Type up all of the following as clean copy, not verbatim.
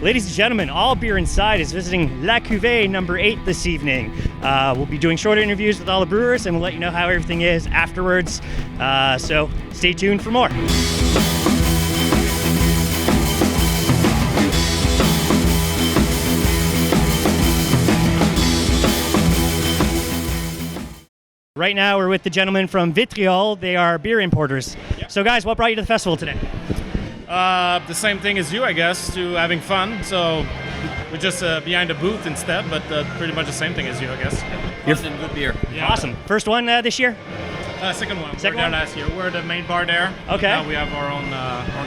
Ladies and gentlemen, All Beer Inside is visiting La Cuvée number 8 this evening. We'll be doing short interviews with all the brewers, and we'll let you know how everything is afterwards. So stay tuned for more. Right now, we're with the gentlemen from Vitriol. They are beer importers. Yep. So, guys, what brought you to the festival today? The same thing as you, I guess, to having fun. So we're just behind a booth instead, but pretty much the same thing as you, I guess. Fun and good beer. Yeah. Awesome. First one this year? Second one. Second we were there one? last year. We're the main bar there. Okay. Now we have our own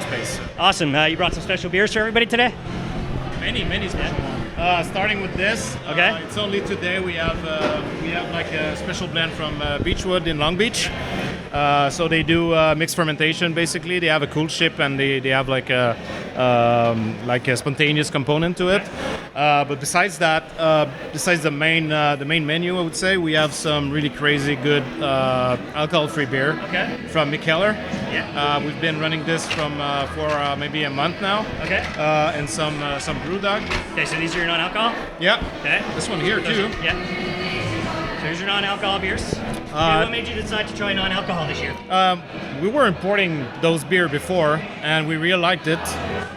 space. Awesome. You brought some special beers for everybody today? Many special ones. Starting with this. Okay. It's only today we have like a special blend from Beechwood in Long Beach. So they do mixed fermentation basically. They have a cool ship and they have like a spontaneous component to it. But besides that, besides the main menu, I would say we have some really crazy good alcohol-free beer from Mikkeller. Yeah. We've been running this for maybe a month now. Okay. And some BrewDog. Okay, so these are your non-alcohol? Yeah. Okay. This one here too. Yeah. So here's your non-alcohol beers. What made you decide to try non-alcohol this year? We were importing those beer before, and we really liked it.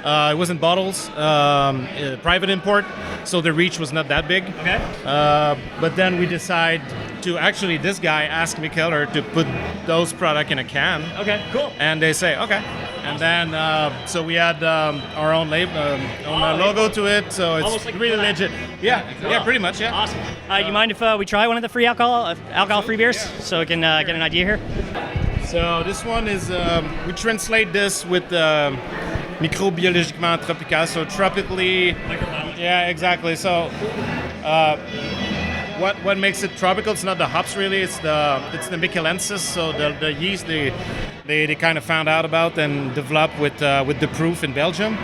It was in bottles, private import, so the reach was not that big. Okay. But then we decided to actually, this guy asked Mikkeller to put those product in a can. Okay, cool. And they say, okay. And then, so we had our own label, logo to it, so it's almost like really collab. legit. Yeah, pretty much, yeah. Awesome. You mind if we try one of the free alcohol-free beers, so we can get an idea here? So this one is, we translate this with microbiologiquement tropical, so tropically. Yeah, exactly. So what makes it tropical? It's not the hops really. It's the Michelensis. So the yeast they kind of found out about and developed with the proof in Belgium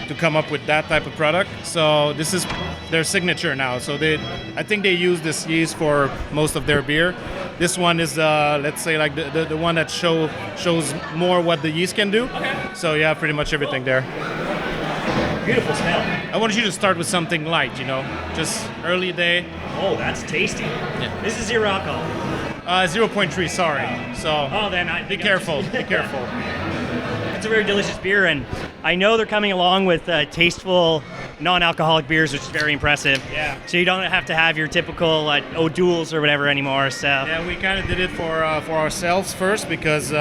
to come up with that type of product. So this is their signature now. So I think they use this yeast for most of their beer. This one is, let's say, like the one that shows more what the yeast can do. Okay. So you have pretty much everything there. Beautiful smell. I wanted you to start with something light, just early day. Oh, that's tasty. Yeah. This is zero alcohol. 0.3, sorry. So be careful. Be careful. It's a very delicious beer, and I know they're coming along with tasteful non-alcoholic beers, which is very impressive. Yeah. So you don't have to have your typical O'Doul's or whatever anymore. So yeah, we kind of did it for ourselves first because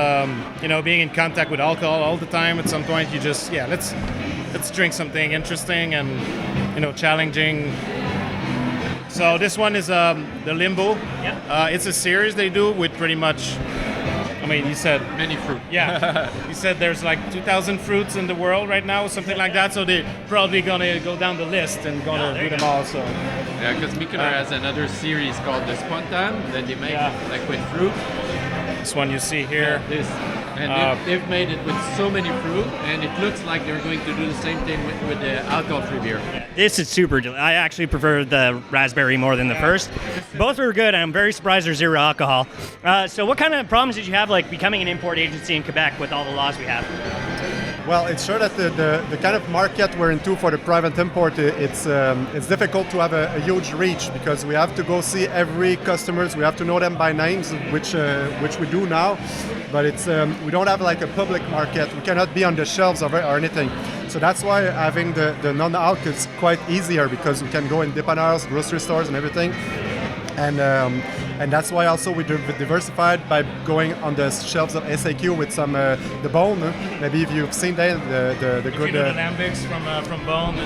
being in contact with alcohol all the time, at some point you just let's drink something interesting and challenging. So this one is the Limbo. Yeah. It's a series they do with pretty much. I mean, you said many fruit. Yeah, you said there's like 2,000 fruits in the world right now, something like that. So they're probably gonna go down the list and gonna do them all. So yeah, because Mikkeller has another series called the Spontan that they make like with fruit. This one you see here. They've made it with so many fruit, and it looks like they're going to do the same thing with the alcohol-free beer. This is super delicious. I actually prefer the raspberry more than the first. Both were good, and I'm very surprised they're zero alcohol. So what kind of problems did you have becoming an import agency in Quebec with all the laws we have? Well, it's sure that the kind of market we're into for the private import, it's difficult to have a huge reach because we have to go see every customers. We have to know them by names, which we do now. But it's we don't have like a public market. We cannot be on the shelves or anything. So that's why having the non-alc is quite easier because we can go in dépanneurs, grocery stores, and everything. And that's why also we diversified by going on the shelves of SAQ with some the Bone. Maybe if you've seen the good. The lambics from Bone.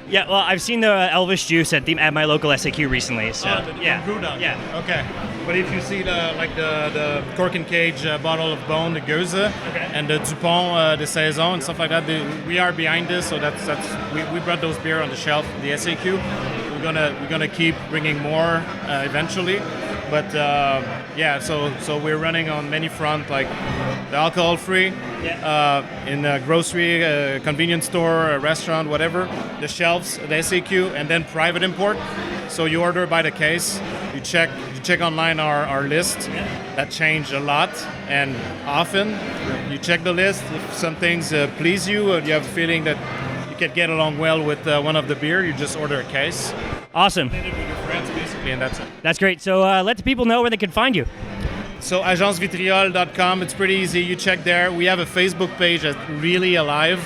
Yeah, well, I've seen the Elvis juice at my local SAQ recently. So yeah, BrewDog. Yeah. Okay. But if you see the cork and cage bottle of Bone, the Gueuze, and the Dupont, the Saison, and stuff like that, we are behind this. So that's we brought those beer on the shelf, the SAQ. We're gonna keep bringing more eventually. But so we're running on many fronts, like the alcohol-free, in a grocery, convenience store, a restaurant, whatever, the shelves, the SAQ, and then private import. So you order by the case, you check online our list. That changed a lot, and often you check the list. If some things please you, or you have a feeling that can get along well with one of the beer, you just order a case. Awesome. With your friends, basically, and that's it. That's great. So let the people know where they can find you. So agencevitriol.com, it's pretty easy. You check there. We have a Facebook page that's really alive.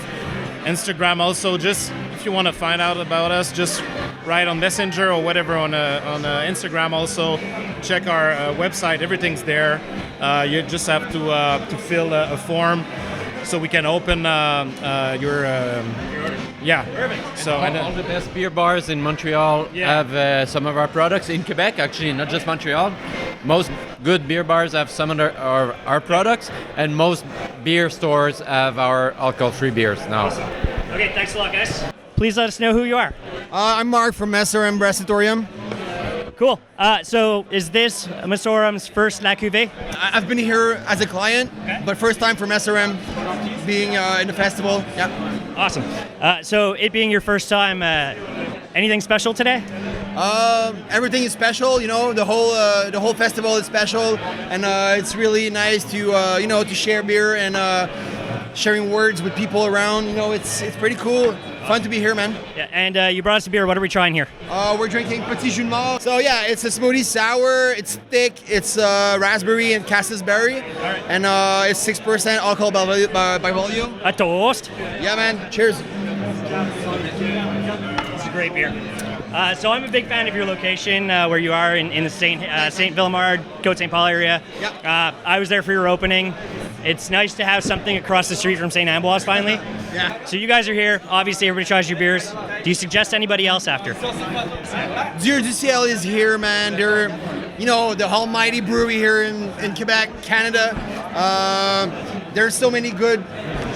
Instagram also. Just if you want to find out about us, just write on Messenger or whatever on Instagram also. Check our website. Everything's there. You just have to fill a form so we can open your yeah. Perfect. So All the best beer bars in Montreal have some of our products. In Quebec, actually, not just Montreal. Most good beer bars have some of our products, and most beer stores have our alcohol-free beers now. Awesome. Okay, thanks a lot, guys. Please let us know who you are. I'm Mark from Messerem Brassatorium. Cool. So is this Messerem's first La Cuvée? I've been here as a client, but first time for Messerem being in the festival. Yeah. Awesome. So it being your first time, anything special today? Everything is special. You know, the whole festival is special, and it's really nice to to share beer and sharing words with people around. You know, it's pretty cool. Fun to be here, man. Yeah, and you brought us a beer. What are we trying here? We're drinking Petit Jus de Mort. So yeah, it's a smoothie sour. It's thick. It's raspberry and cassis berry, and it's 6% alcohol by volume. A toast. Yeah, man. Cheers. It's a great beer. So I'm a big fan of your location where you are in the Saint Villemard, Côte Saint Paul area. Yeah. I was there for your opening. It's nice to have something across the street from St. Ambroise finally. Yeah. So you guys are here. Obviously, everybody tries your beers. Do you suggest anybody else after? Dieu du Ciel is here, man. They're, the almighty brewery here in Quebec, Canada. There's so many good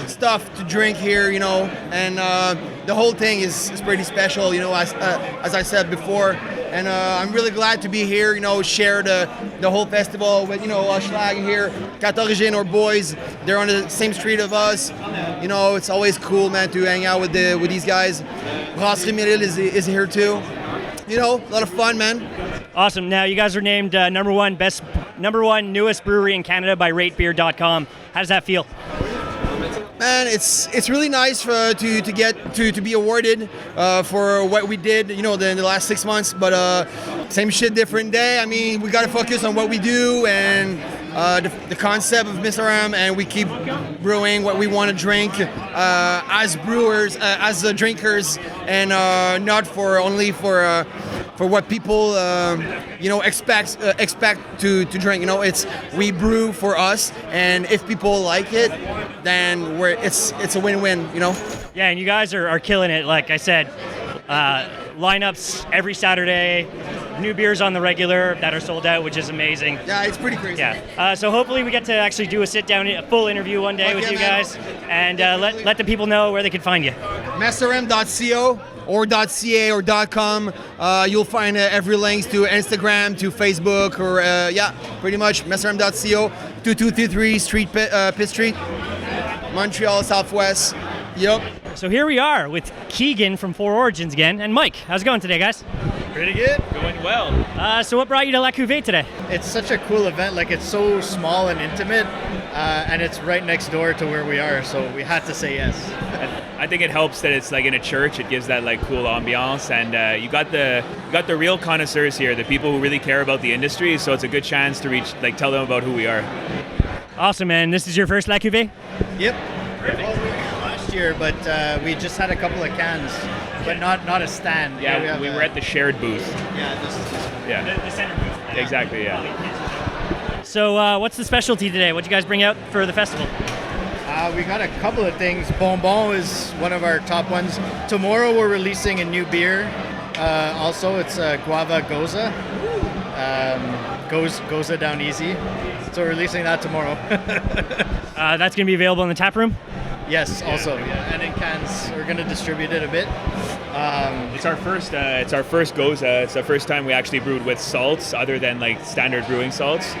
stuff to drink here, and the whole thing is pretty special, as I said before. And I'm really glad to be here, share the whole festival with, Schlag here, Catorigine, or boys. They're on the same street of us. It's always cool, man, to hang out with these guys. Brasserie Méril is here too. A lot of fun, man. Awesome. Now you guys are named number one newest brewery in Canada by RateBeer.com. How does that feel? Man, it's really nice to get to be awarded for what we did, in the last 6 months. But same shit, different day. I mean, we got to focus on what we do and the concept of Messerem, and we keep brewing what we want to drink as brewers, as drinkers, and not only for what people expect to drink. We brew for us, and if people like it, then it's a win-win. Yeah, and you guys are killing it. Like I said, lineups every Saturday, new beers on the regular that are sold out, which is amazing. Yeah, it's pretty crazy. Yeah. So hopefully we get to actually do a full interview one day with you guys, and let the people know where they can find you. Messerem.co or .ca or .com. You'll find every link to Instagram, to Facebook, or pretty much Messerem.co, 2233 Pitt Street, Montreal, Southwest. Yep. So here we are with Keegan from Four Origins again, and Mike. How's it going today, guys? Pretty good. Going well. So what brought you to La Cuvée today? It's such a cool event. Like, it's so small and intimate, and it's right next door to where we are, so we had to say yes. I think it helps that it's like in a church. It gives that like cool ambiance, and you got the real connoisseurs here, the people who really care about the industry. So it's a good chance to tell them about who we are. Awesome, man. This is your first La Cuvée? Yep. Perfect. Well, we were here last year, but we just had a couple of cans, but not a stand. Yeah, we were at the shared booth. Yeah, this is Yeah. The center booth. Exactly. Yeah. So what's the specialty today? What'd you guys bring out for the festival? We got a couple of things. Bonbon is one of our top ones. Tomorrow we're releasing a new beer. Also, it's Guava Goza. Goza down easy. So we're releasing that tomorrow. That's going to be available in the tap room? Yes, also. Yeah. And in cans, we're going to distribute it a bit. It's our first Goza. It's the first time we actually brewed with salts other than like standard brewing salts.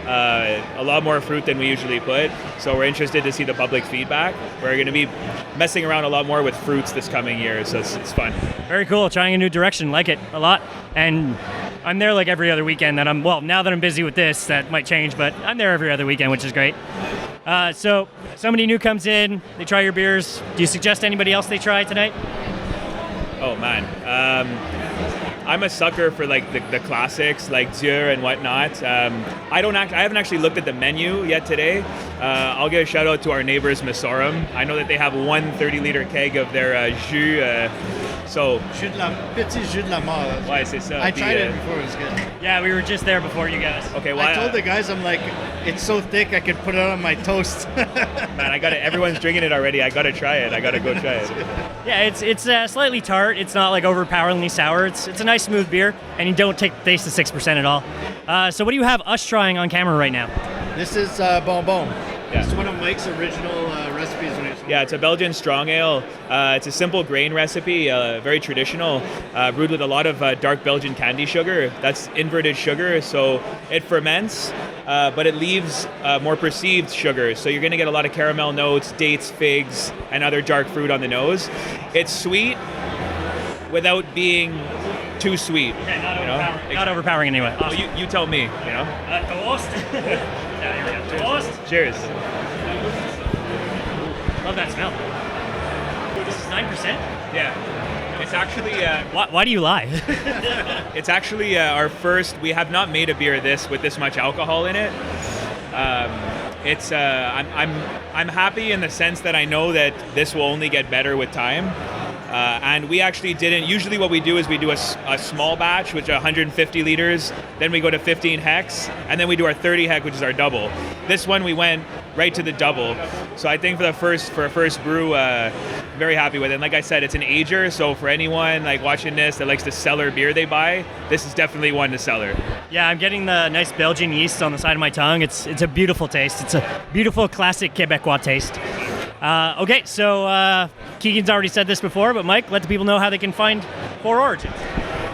A lot more fruit than we usually put. So we're interested to see the public feedback. We're going to be messing around a lot more with fruits this coming year, so it's fun. Very cool. Trying a new direction. Like it a lot. And I'm there like every other weekend. Now that I'm busy with this, that might change, but I'm there every other weekend, which is great. So somebody new comes in, they try your beers. Do you suggest anybody else they try tonight? Oh man, I'm a sucker for like the classics like Dieu and whatnot. I haven't actually looked at the menu yet today. I'll give a shout out to our neighbors Missorum. I know that they have one 30-liter keg of their jus. Petit jus de la mort. Ouais, c'est ça. I tried it before, it was good. Yeah, we were just there before you guys. Okay, well, I told the guys, I'm like, it's so thick I could put it on my toast. man, I got it. Everyone's drinking it already. I gotta try it. I gotta go try it. Yeah, it's slightly tart. It's not like overpoweringly sour. It's a nice smooth beer, and you don't taste the 6% at all. So what do you have us trying on camera right now? This is Bonbon. Yeah. It's one of Mike's original recipes. Yeah, it's a Belgian strong ale. It's a simple grain recipe, very traditional, brewed with a lot of dark Belgian candy sugar. That's inverted sugar, so it ferments, but it leaves more perceived sugars. So you're going to get a lot of caramel notes, dates, figs, and other dark fruit on the nose. It's sweet without being too sweet. Okay, not overpowering. Not overpowering anyway. Awesome. Well, you tell me, Toast. Yeah, here we go. Toast. Cheers. Love that smell. This is 9%? Yeah. It's actually... Why do you lie? It's actually our first... We have not made a beer with this much alcohol in it. I'm happy in the sense that I know that this will only get better with time. And we actually didn't... Usually what we do is we do a small batch, which is 150 liters. Then we go to 15 hex. And then we do our 30 hex, which is our double. This one we went right to the double. So I think for a first brew, very happy with it. And like I said, it's an ager. So for anyone like watching this that likes to cellar beer they buy, this is definitely one to cellar. Yeah, I'm getting the nice Belgian yeast on the side of my tongue. It's a beautiful taste. It's a beautiful classic Quebecois taste. Okay, so Keegan's already said this before, but Mike, let the people know how they can find Four Origins.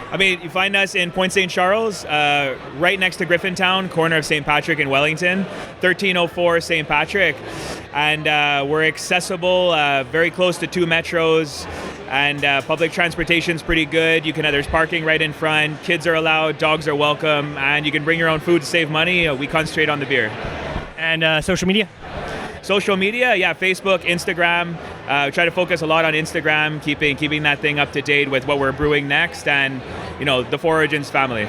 I mean, you find us in Point St. Charles, right next to Griffintown, corner of St. Patrick and Wellington, 1304 St. Patrick. And we're accessible, very close to 2 metros, and public transportation's pretty good. There's parking right in front, kids are allowed, dogs are welcome, and you can bring your own food to save money. We concentrate on the beer. And social media? Social media, yeah, Facebook, Instagram. Try to focus a lot on Instagram, keeping that thing up to date with what we're brewing next, and the Four Origins family.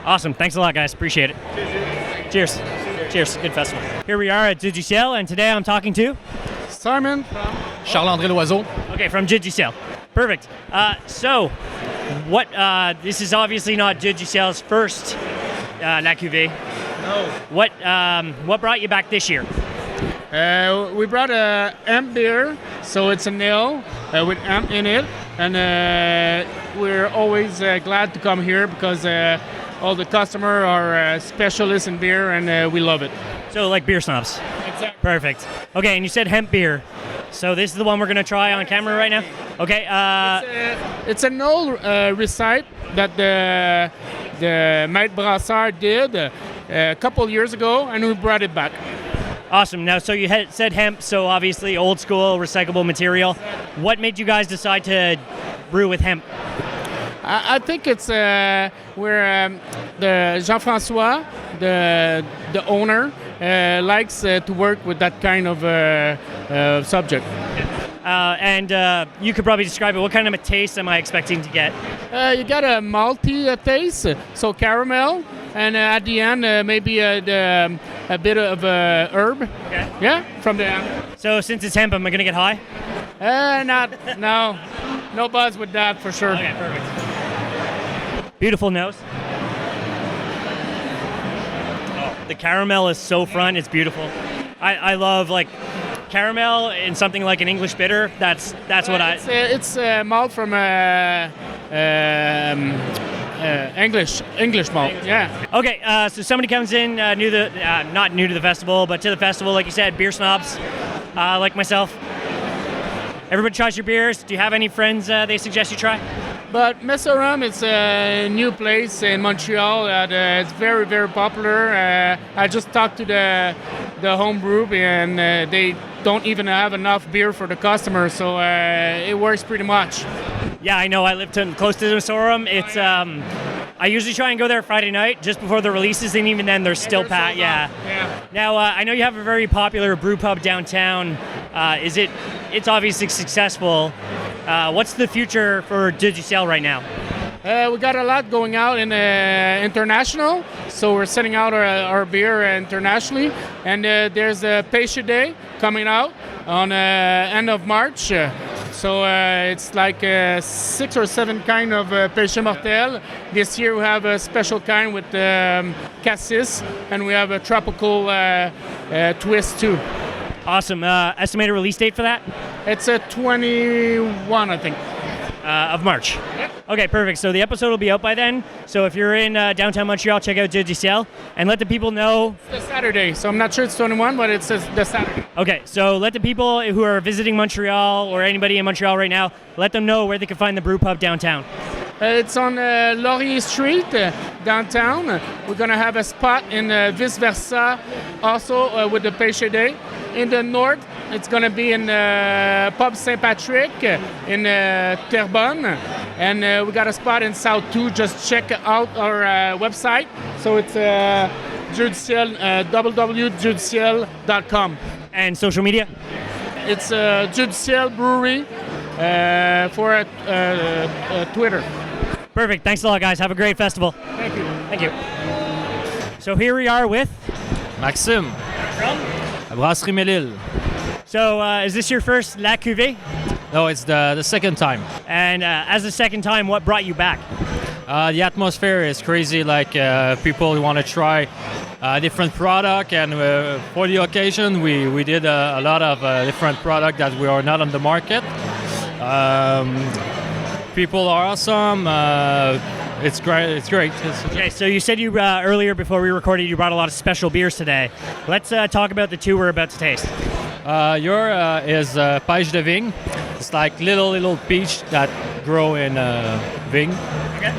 Awesome, thanks a lot, guys. Appreciate it. Cheers. Cheers. Good festival. Here we are at Digicel, and today I'm talking to Simon from Charles-André Loiseau. Okay, from Digicel. Perfect. So, what? This is obviously not Digicel's first La Cuvée. No. What brought you back this year? We brought a Hemp Beer, so it's an ale with hemp in it, and we're always glad to come here because all the customers are specialists in beer, and we love it. So like beer snobs. Exactly. Perfect. Okay, and you said Hemp Beer. So this is the one we're going to try on camera right now? Okay. It's an old recipe that the Maître Brasseur did a couple years ago, and we brought it back. Awesome. Now, so you said hemp, so obviously old school, recyclable material. What made you guys decide to brew with hemp? I think it's where the Jean-François, the owner, likes to work with that kind of subject. And you could probably describe it. What kind of a taste am I expecting to get? You got a malty taste, so caramel, and at the end maybe a bit of herb. Okay. Yeah, from the end. So since it's hemp, am I going to get high? No buzz with that for sure. Okay, perfect. Beautiful nose. Oh, the caramel is so front. It's beautiful. I love like caramel in something like an English bitter. That's what I. It's malt from English malt. Yeah. Okay, so somebody comes in not new to the festival, but to the festival, like you said, beer snobs, like myself. Everybody tries your beers. Do you have any friends they suggest you try? But Messerum, it's a new place in Montreal. It's very, very popular. I just talked to the home brew, and they don't even have enough beer for the customers, so it works pretty much. Yeah, I know. I live close to the Messerum. I usually try and go there Friday night just before the releases, and even then they're still packed. Yeah. Now I know you have a very popular brew pub downtown. It's obviously successful. What's the future for Digicel right now? We got a lot going out in international, so we're sending out our beer internationally. And there's a Pêche Day coming out on end of March. So it's like 6 or 7 kind of Pêche Mortel. This year we have a special kind with cassis, and we have a tropical twist too. Awesome. Estimated release date for that? It's a 21, I think. Of March. Yep. Okay, perfect. So the episode will be out by then. So if you're in downtown Montreal, check out Digicel and let the people know. It's the Saturday, so I'm not sure it's 21, but it's the Saturday. Okay, so let the people who are visiting Montreal or anybody in Montreal right now, let them know where they can find the brew pub downtown. It's on Laurier Street, downtown. We're going to have a spot in Vice Versa, also with the Pêche Day. In the north, it's going to be in Pub St. Patrick in Terrebonne. And we got a spot in South too. Just check out our website. So it's Judiciel, www.judiciel.com. And social media? It's Judiciel Brewery for Twitter. Perfect. Thanks a lot, guys. Have a great festival. Thank you. Thank you. So here we are with Maxime. From? Brasserie Mélile. So is this your first La Cuvée? No, it's the second time. And as the second time, what brought you back? The atmosphere is crazy. Like people want to try different product, and for the occasion, we did a lot of different product that we are not on the market. People are awesome. It's great. Okay, so you said you earlier before we recorded you brought a lot of special beers today. Let's talk about the two we're about to taste. Your is Pêche de Vigne. It's like little peach that grow in vigne. Okay.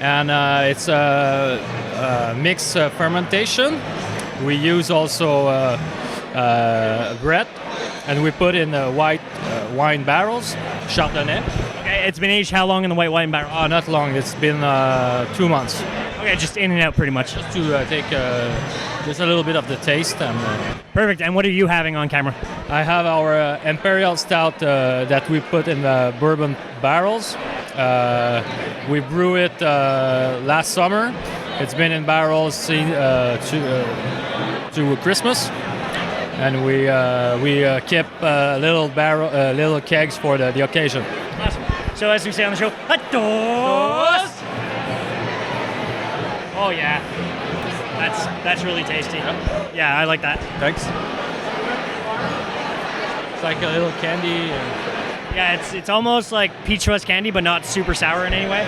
And it's a mixed fermentation. We use also bread, and we put in white wine barrels, Chardonnay. Okay, it's been aged how long in the white wine barrel? Not long. It's been 2 months. Okay, just in and out pretty much. Just to take just a little bit of the taste. And perfect. And what are you having on camera? I have our Imperial Stout that we put in the bourbon barrels. We brew it last summer. It's been in barrels to Christmas. And we kept little kegs for the occasion. Awesome. So as we say on the show, a toast! Oh yeah, that's really tasty. Yeah, I like that. Thanks. It's like a little candy. Yeah, it's almost like peach fuzz candy, but not super sour in any way.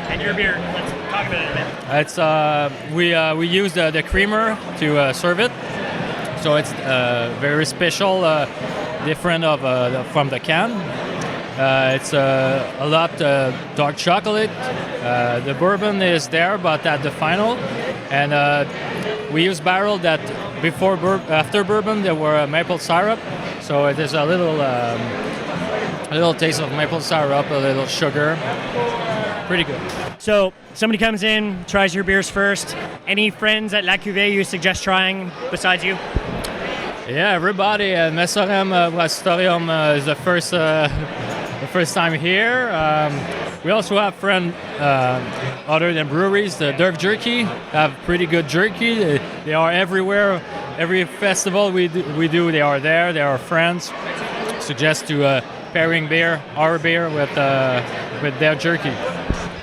And your beer, let's talk about it a bit. It's we use the creamer to serve it. So it's very special, different from the can. It's a lot dark chocolate. The bourbon is there, but at the final, and we use barrel that after bourbon there were maple syrup. So there's a little taste of maple syrup, a little sugar. Pretty good. So somebody comes in, tries your beers first. Any friends at La Cuvée you suggest trying besides you? Yeah, everybody. Messorem Brastorium is the first time here. We also have friends other than breweries. The Derv Jerky have pretty good jerky. They are everywhere. Every festival we do, they are there. They are friends. Suggest to pairing our beer with their jerky.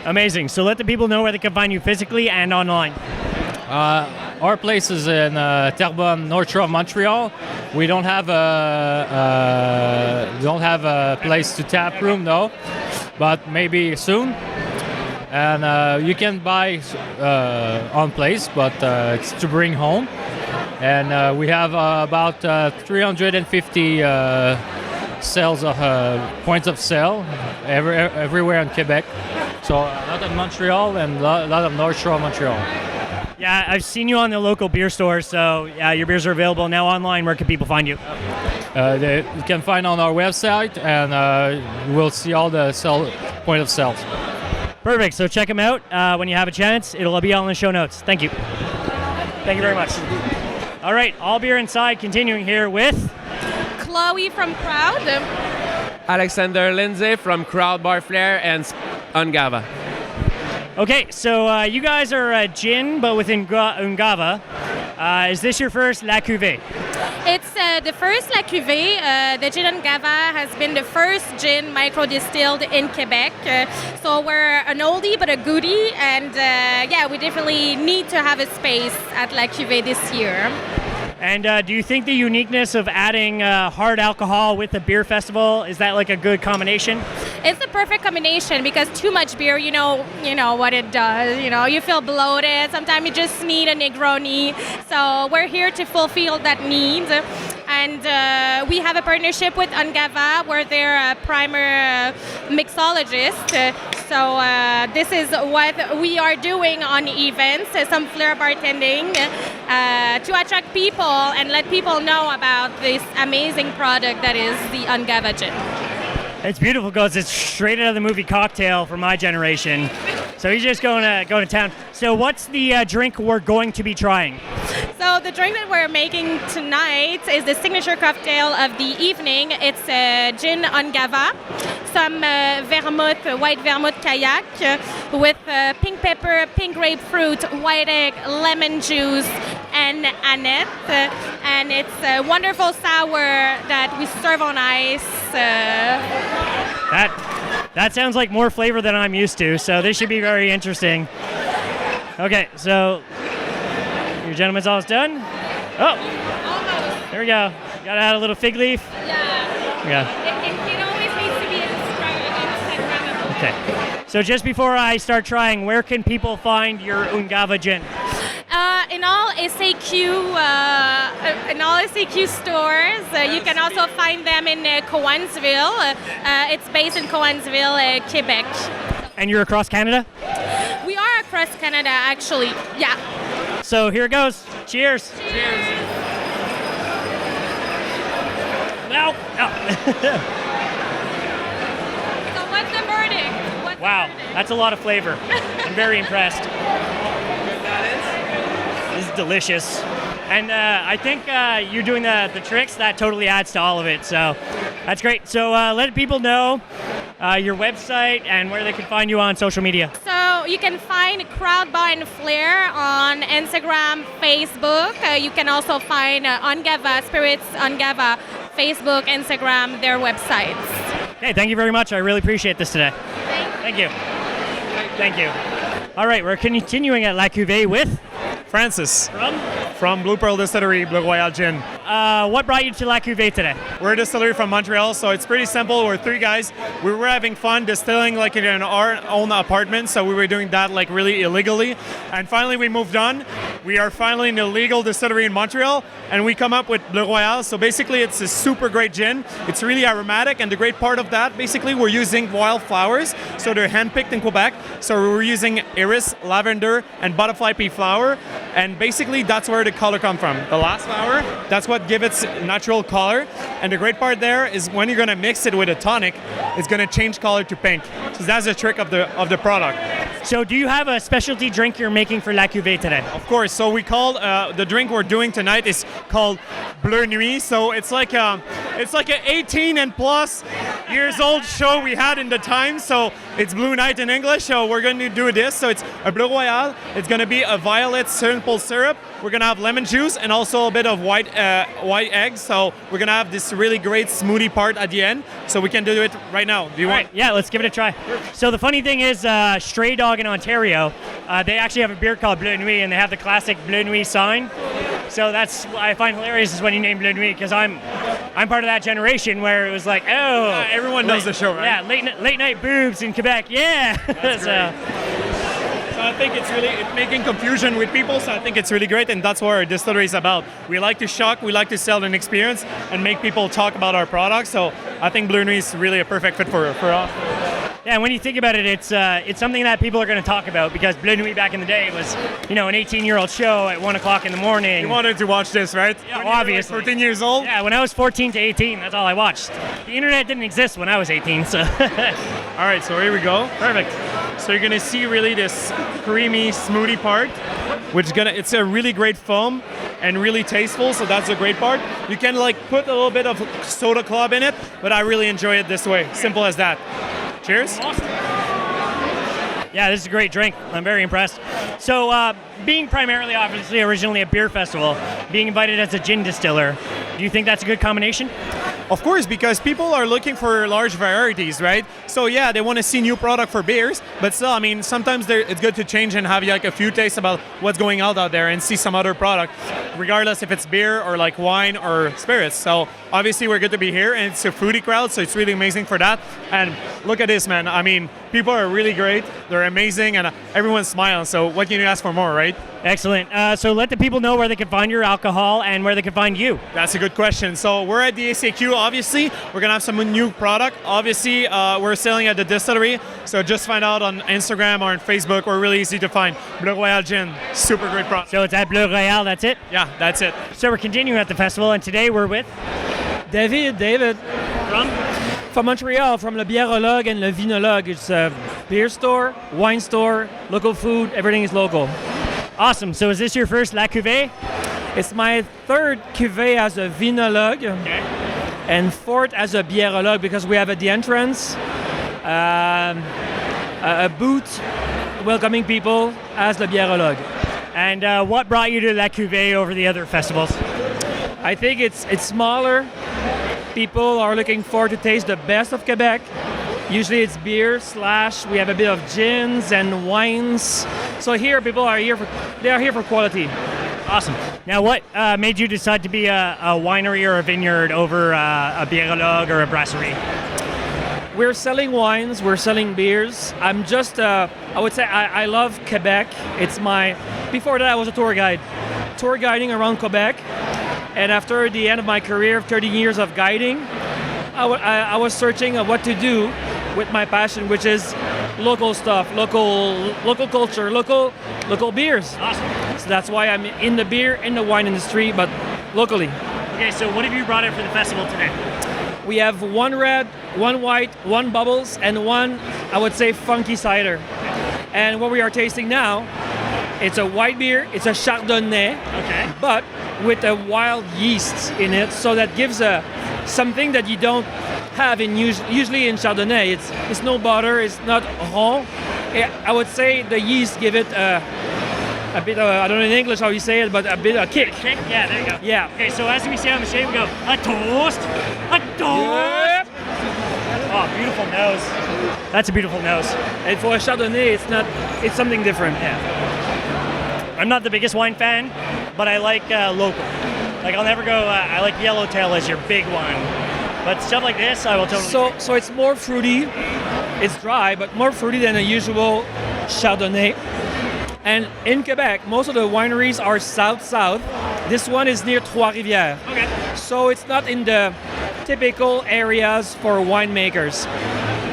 Amazing. So let the people know where they can find you physically and online. Our place is in Terrebonne, North Shore of Montreal. We don't have a place to tap room, no, but maybe soon. And you can buy on place, but it's to bring home. And we have about 350 sales of points of sale everywhere in Quebec. So a lot of Montreal and a lot of North Shore of Montreal. Yeah, I've seen you on the local beer stores, so yeah, your beers are available now online. Where can people find you? You can find on our website, and we'll see all the point of sales. Perfect. So check them out when you have a chance. It'll be all in the show notes. Thank you. Thank you very much. All right, all beer inside. Continuing here with Chloe from Crowd. Alexander Lindsay from Crowd Bar Flair and Ungava. Okay, so you guys are gin, but with Ungava. Is this your first La Cuvée? It's the first La Cuvée. The gin Ungava has been the first gin micro-distilled in Quebec. So we're an oldie but a goodie, and we definitely need to have a space at La Cuvée this year. And do you think the uniqueness of adding hard alcohol with the beer festival, is that like a good combination? It's the perfect combination because too much beer, you know what it does. You feel bloated. Sometimes you just need a Negroni. So we're here to fulfill that need. And we have a partnership with Ungava where they're a primer mixologist. So this is what we are doing on events, some flair bartending to attract people and let people know about this amazing product that is the Ungava gin. It's beautiful because it's straight out of the movie Cocktail for my generation. So he's just going to town. So what's the drink we're going to be trying? So the drink that we're making tonight is the signature cocktail of the evening. It's gin Ungava, some vermouth, white vermouth kayak with pink pepper, pink grapefruit, white egg, lemon juice, and aneth. And it's a wonderful sour that we serve on ice. That sounds like more flavor than I'm used to, so this should be very interesting. Okay, so your gentleman's almost done? Oh! Almost. There we go. Gotta add a little fig leaf. Yeah. It always needs to be Instagrammable. Okay. So just before I start trying, where can people find your Ungava gin? In all SAQ stores. You can also find them in Cowansville. It's based in Cowansville, Quebec. And you're across Canada? We are across Canada, actually. Yeah. So here it goes. Cheers. Cheers. No. So what's the verdict? Wow, that's a lot of flavor. I'm very impressed. This is delicious. And I think you're doing the tricks. That totally adds to all of it. So that's great. So let people know your website and where they can find you on social media. So you can find Crowd Bar and Flair on Instagram, Facebook. You can also find Ungava Spirits, Ungava, Facebook, Instagram, their websites. Okay, thank you very much. I really appreciate this today. Thank you. Thank you. All right, we're continuing at La Cuvée with Francis. From Blue Pearl Distillery, Bleu Royal Gin. What brought you to La Cuvée today? We're a distillery from Montreal, so it's pretty simple. We're three guys. We were having fun distilling like in our own apartment, so we were doing that like really illegally. And finally we moved on. We are finally in a legal distillery in Montreal, and we come up with Bleu Royal. So basically it's a super great gin. It's really aromatic, and the great part of that, basically we're using wild flowers, so they're handpicked in Quebec. So we're using iris, lavender, and butterfly pea flower, and basically that's where the color comes from. The last flower, that's what gives its natural color. And the great part there is when you're gonna mix it with a tonic, it's gonna change color to pink. So that's the trick of the product. So do you have a specialty drink you're making for La Cuvée today? Of course. So we call the drink we're doing tonight is called Bleu Nuit. So it's like an 18 and plus years old show we had in the time. So it's Blue Night in English. So we're going to do this. So it's a Bleu Royal. It's going to be a violet simple syrup. We're going to have lemon juice and also a bit of white eggs. So we're going to have this really great smoothie part at the end. So we can do it right now. Do you want? Yeah, let's give it a try. So the funny thing is, Stray Dog in Ontario, they actually have a beer called Bleu Nuit, and they have the classic Bleu Nuit sign. So that's what I find hilarious is when you name Bleu Nuit, because I'm part of that generation where it was like, everyone knows the show, right? Yeah, late night boobs in Quebec, yeah. So I think it's making confusion with people, so I think it's really great, and that's what our distillery is about. We like to shock, we like to sell an experience and make people talk about our products, so I think Bleu Nuit is really a perfect fit for us. Yeah, and when you think about it, it's something that people are going to talk about, because Bleu Nuit back in the day was, an 18-year-old show at 1 o'clock in the morning. You wanted to watch this, right? Yeah, obviously. 14 years old? Yeah, when I was 14 to 18, that's all I watched. The internet didn't exist when I was 18, so. All right, so here we go. Perfect. So you're gonna see really this creamy smoothie part, which it's a really great foam and really tasteful. So that's the great part. You can like put a little bit of soda club in it, but I really enjoy it this way. Simple as that. Cheers. Awesome. Yeah, this is a great drink. I'm very impressed. So, being primarily, obviously, originally a beer festival, being invited as a gin distiller, do you think that's a good combination? Of course, because people are looking for large varieties, right? So yeah, they want to see new product for beers, but still, I mean, sometimes it's good to change and have like a few tastes about what's going out there and see some other product, regardless if it's beer or like wine or spirits. So obviously we're good to be here, and it's a foodie crowd, so it's really amazing for that. And look at this, man. I mean, people are really great. They're amazing, and everyone's smiling. So what can you ask for more, right? Excellent. So let the people know where they can find your alcohol and where they can find you. That's a good question. So we're at the ACQ, obviously. We're going to have some new product. Obviously, we're selling at the distillery. So just find out on Instagram or on Facebook. We're really easy to find. Bleu Royal Gin. Super great product. So it's at Bleu Royal, that's it? Yeah, that's it. So we're continuing at the festival, and today we're with... David. From? From Montreal, from Le Biérologue and Le Vinologue. It's a beer store, wine store, local food, everything is local. Awesome. So is this your first La Cuvée? It's my third cuvée as a vinologue, and fourth as a biérologue, because we have at the entrance a booth welcoming people as the biérologue. And what brought you to La Cuvée over the other festivals? I think it's smaller. People are looking forward to taste the best of Quebec. Usually it's beer / we have a bit of gins and wines. So here people are here for quality. Awesome. Now what made you decide to be a winery or a vineyard over a biérologue or a brasserie? We're selling wines, we're selling beers. I'm just, I would say I love Quebec. Before that I was a tour guiding around Quebec. And after the end of my career of 30 years of guiding, I was searching of what to do with my passion, which is local stuff, local culture, local beers. Awesome. So that's why I'm in the beer, in the wine industry, but locally. Okay, so what have you brought in for the festival today? We have one red, one white, one bubbles, and one, I would say, funky cider. And what we are tasting now, it's a white beer, it's a Chardonnay, but with a wild yeast in it, so that gives something that you don't have usually in Chardonnay. It's no butter, it's not rond. I would say the yeast give it a bit of, I don't know in English how you say it, but a bit of kick. Kick? Yeah, there you go. Yeah. Okay, so as we say on the shape, we go, a toast, a toast. Yep. Oh, beautiful nose. That's a beautiful nose. And for a Chardonnay, it's something different. Yeah. I'm not the biggest wine fan, but I like local. Like I'll never go, I like Yellowtail as your big one. But stuff like this, I will totally... So it's more fruity. It's dry, but more fruity than a usual Chardonnay. And in Quebec, most of the wineries are south-south. This one is near Trois-Rivières. Okay. So it's not in the typical areas for winemakers.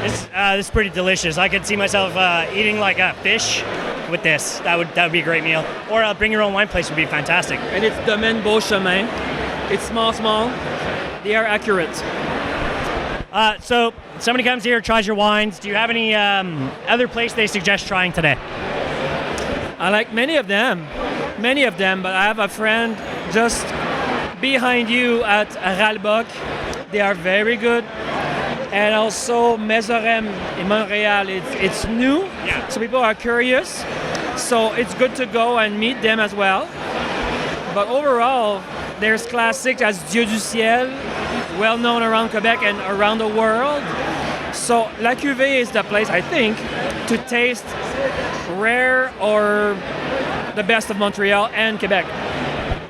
This is pretty delicious. I could see myself eating like a fish with this. That would be a great meal. Or bring your own wine place would be fantastic. And it's Domaine Beauchemin. It's small. They are accurate. So somebody comes here, tries your wines. Do you have any other place they suggest trying today? I like many of them, but I have a friend just behind you at Ralbock. They are very good. And also Mézorem in Montréal, it's new, so people are curious. So it's good to go and meet them as well. But overall, there's classics as Dieu du Ciel, well known around Quebec and around the world. So La Cuvée is the place, I think, to taste rare or the best of Montreal and Quebec.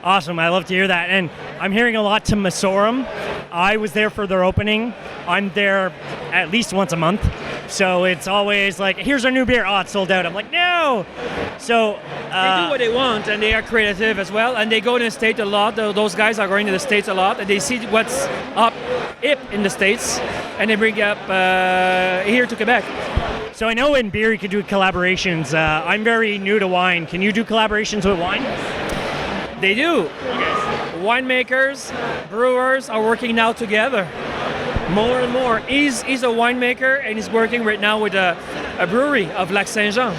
Awesome, I love to hear that. And I'm hearing a lot to Messorem. I was there for their opening. I'm there at least once a month. So it's always like, here's our new beer. Oh, it's sold out. I'm like, no. So they do what they want, and they are creative as well. And they go to the States a lot. Those guys are going to the States a lot, and they see what's hip in the States, and they bring it up here to Quebec. So I know in beer you can do collaborations. I'm very new to wine. Can you do collaborations with wine? They do. Winemakers, brewers are working now together. More and more. He's a winemaker, and he's working right now with a a brewery of Lac Saint-Jean.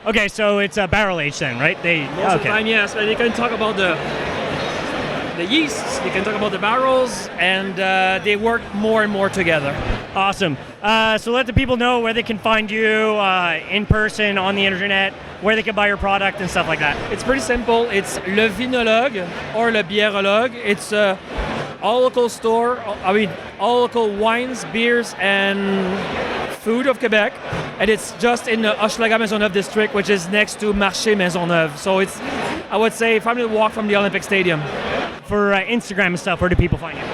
Okay, so it's a barrel aged then, right? Most of the time, yes. But they can talk about the yeasts, they can talk about the barrels, and they work more and more together. Awesome. So let the people know where they can find you in person, on the internet, where they can buy your product and stuff like that. It's pretty simple. It's Le Vinologue or Le Biérologue. It's all local store. All local wines, beers, and food of Quebec. And it's just in the Hochelaga Maisonneuve district, which is next to Marché Maisonneuve. So it's, I would say, 5 minute walk from the Olympic Stadium. For Instagram and stuff, where do people find you?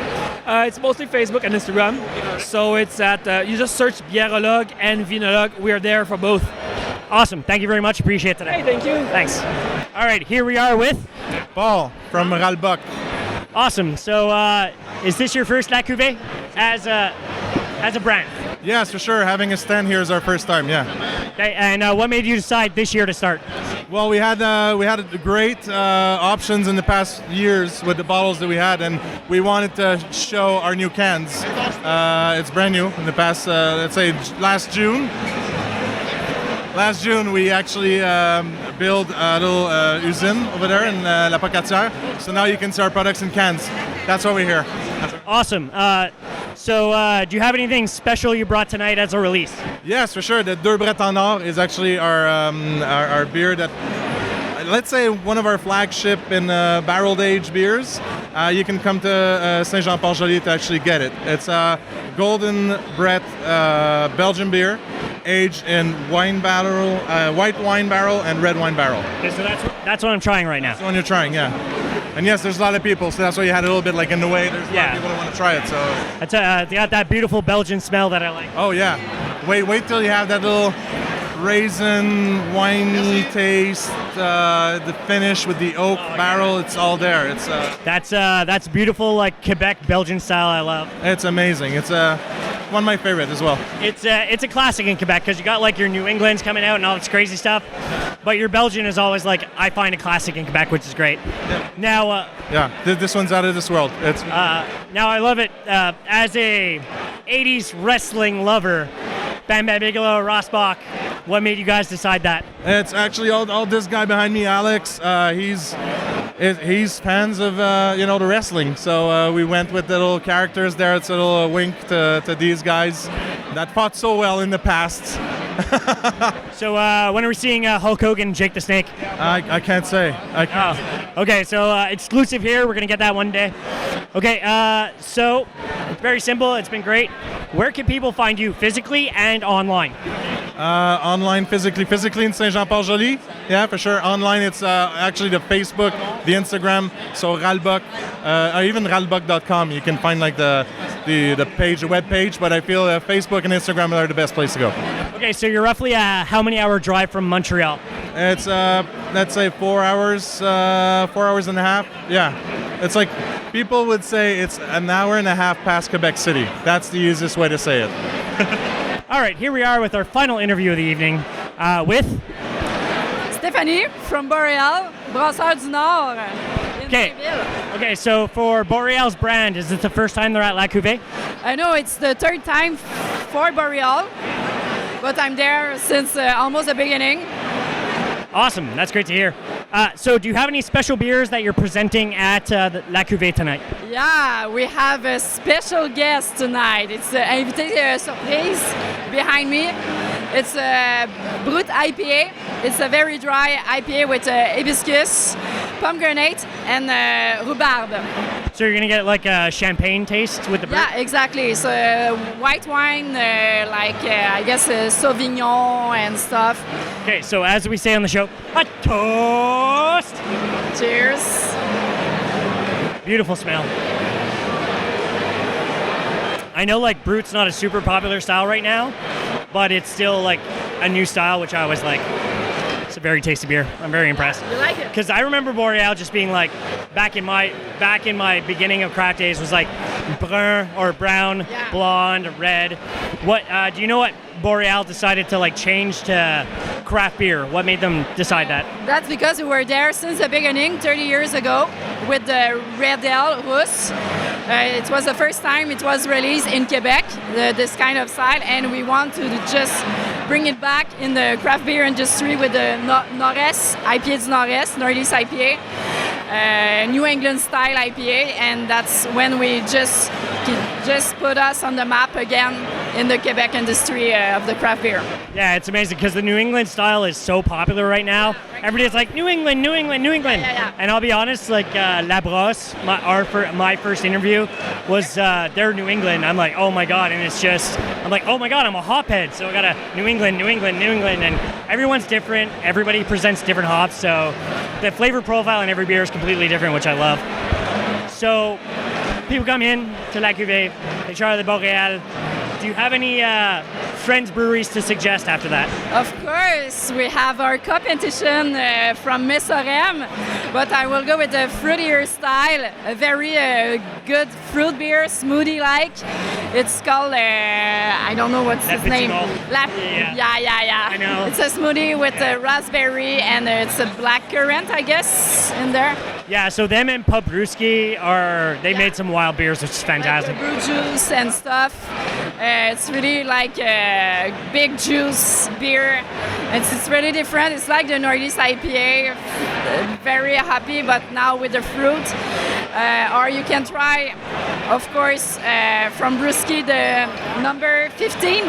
It's mostly Facebook and Instagram. So it's at, you just search Biérologue and Vinologue. We are there for both. Awesome. Thank you very much. Appreciate it today. Hey, thank you. Thanks. All right, here we are with Paul from Ralbock. Awesome. So is this your first La Cuvée as a brand? Yes, for sure. Having a stand here is our first time, yeah. Okay, and what made you decide this year to start? Well, we had great options in the past years with the bottles that we had, and we wanted to show our new cans. It's brand new. In the past, let's say last June. Last June, we actually built a little usine over there in La Pocatière. So now you can see our products in cans. That's why we're here. Awesome. So do you have anything special you brought tonight as a release? Yes, for sure. The Deux Brettes en Or is actually our beer that, let's say, one of our flagship in barrel aged beers. You can come to Saint-Jean-Port-Joli to actually get it. It's a golden Brett Belgian beer, aged in wine barrel, white wine barrel and red wine barrel. Okay, so that's what I'm trying right now. That's the one you're trying, yeah. And yes, there's a lot of people, so that's why you had a little bit like in the way. There's a lot of people that want to try it. So they got that beautiful Belgian smell that I like. Oh yeah, wait till you have that little raisin, winey taste, the finish with the oak barrel. It's all there. It's that's beautiful, like Quebec Belgian style. I love. It's amazing. It's one of my favorite as well. It's a classic in Quebec because you got like your New England's coming out and all this crazy stuff, but your Belgian is always like, I find a classic in Quebec, which is great. Yeah. Now, this one's out of this world. It's now I love it as a '80s wrestling lover. Bam Bam Bigelow, Rossbach. What made you guys decide that? It's actually all this guy behind me, Alex. He's fans of the wrestling, so we went with the little characters there. It's a little wink to these guys that fought so well in the past. So when are we seeing Hulk Hogan and Jake the Snake? I can't say. Okay, so exclusive here. We're gonna get that one day. Okay, so it's very simple. It's been great. Where can people find you physically and online? Online, physically in Saint-Jean-Port-Joli. Yeah, for sure. Online, it's actually the Facebook, the Instagram. So Ralbock, or even ralbock.com. You can find like the page, the web page. But I feel Facebook and Instagram are the best place to go. Okay, so you're roughly a how many hour drive from Montreal? It's let's say 4 hours, 4 hours and a half. Yeah, it's like people would say it's an hour and a half past Quebec City. That's the easiest way to say it. All right, here we are with our final interview of the evening with Stéphanie from Boreal, Brasseur du Nord. Okay, so for Boreal's brand, is it the first time they're at La Cuvée? I know it's the third time for Boreal, but I'm there since almost the beginning. Awesome, that's great to hear. So do you have any special beers that you're presenting at La Cuvée tonight? Yeah, we have a special guest tonight. It's an invité surprise behind me. It's a Brut IPA. It's a very dry IPA with hibiscus, pomegranate, and rhubarb. So you're gonna get like a champagne taste with the Brut? Yeah, exactly. It's white wine, I guess Sauvignon and stuff. Okay, so as we say on the show, a toast! Cheers. Beautiful smell. I know like Brut's not a super popular style right now, but it's still like a new style, which I always like. It's a very tasty beer. I'm very impressed. You like it? Because I remember Boreal just being like, back in my beginning of craft days was like brun or brown, blonde, red. What do you know what Boreal decided to like change to craft beer? What made them decide that? That's because we were there since the beginning, 30 years ago, with the Red Ale Russe. It was the first time it was released in Quebec, this kind of style, and we want to just bring it back in the craft beer industry with the Nord-Est, IPA du Nord-Est, Northeast IPA, New England style IPA, and that's when we just put us on the map again in the Quebec industry of the craft beer. Yeah, it's amazing because the New England style is so popular right now. Everybody's like, New England, New England, New England. Yeah. And I'll be honest, like La Brosse, my first interview was they're New England. I'm like, oh my God. And it's just, I'm like, oh my God, I'm a hophead. So I got a New England, New England, New England. And everyone's different. Everybody presents different hops. So the flavor profile in every beer is completely different, which I love. So people come in to La Cuvée, they try the Boréal. Do you have any friends breweries to suggest after that? Of course, we have our competition from Miss Orem, but I will go with the fruitier style, a very good fruit beer, smoothie-like. It's called, I don't know what's its name. Yeah. I know. It's a smoothie with raspberry and it's a black currant, I guess, in there. Yeah, so them and Pub Brewski they made some wild beers, which is fantastic. Like the brew juice and stuff. It's really like a big juice beer. It's really different. It's like the Northeast IPA. Very happy, but now with the fruit. Or you can try, of course, from Brewski, the number 15.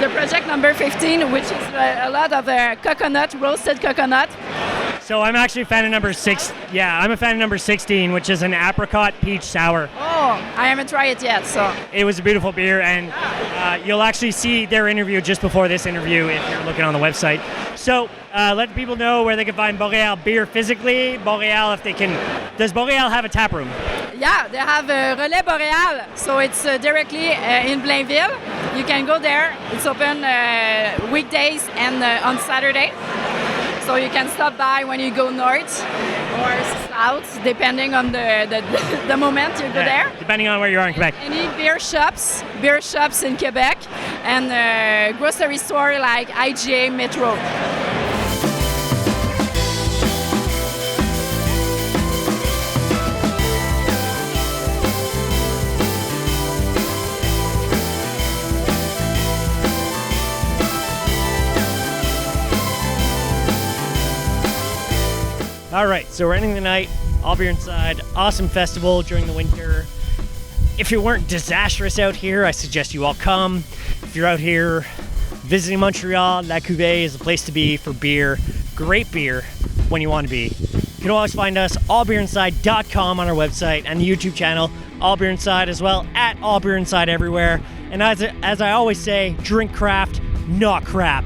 The project number 15, which is a lot of coconut, roasted coconut. So I'm actually a fan of number 6. Yeah, I'm a fan of number 16, which is an apricot peach sour. Oh, I haven't tried it yet, so. It was a beautiful beer, and you'll actually see their interview just before this interview if you're looking on the website. So let people know where they can find Boréal beer physically. Boréal, if they can. Does Boréal have a tap room? Yeah, they have Relais Boréal, so it's directly in Blainville. You can go there. It's open weekdays and on Saturday. So you can stop by when you go north or south, depending on the moment you go there. Depending on where you are in Quebec. Any beer shops in Quebec, and grocery store like IGA Metro. All right, so we're ending the night, all beer inside, awesome festival during the winter. If you weren't disastrous out here, I suggest you all come. If you're out here visiting Montreal, La Cuvée is the place to be for beer. Great beer when you want to be. You can always find us allbeerinside.com on our website and the YouTube channel, All Beer Inside as well, at All Beer Inside everywhere. And as I always say, drink craft, not crap.